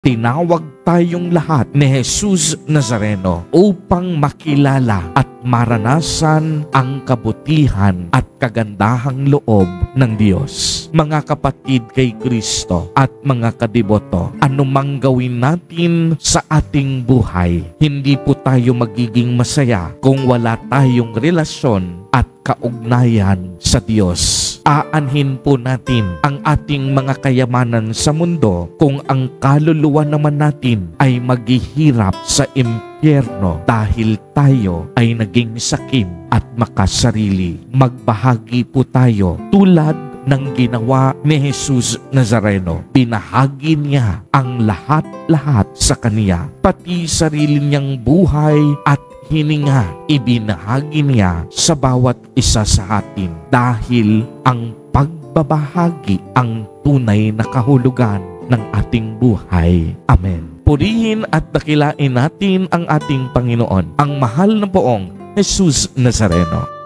tinawag tayong lahat ni Jesus Nazareno upang makilala at maranasan ang kabutihan at kagandahang loob ng Diyos. Mga kapatid kay Kristo at mga kadiboto, anumang gawin natin sa ating buhay, hindi po tayo magiging masaya kung wala tayong relasyon at kaugnayan sa Diyos. Aanhin po natin ang ating mga kayamanan sa mundo kung ang kaluluwa naman natin ay maghihirap sa impyerno dahil tayo ay naging sakim at makasarili. Magbahagi po tayo tulad ng ginawa ni Jesus Nazareno. Binahagi niya ang lahat-lahat sa kaniya, pati sarili niyang buhay at hininga, ibinahagi niya sa bawat isa sa atin dahil ang pagbabahagi ang tunay na kahulugan ng ating buhay. Amen. Purihin at dakilain natin ang ating Panginoon, ang mahal na poong Jesus Nazareno.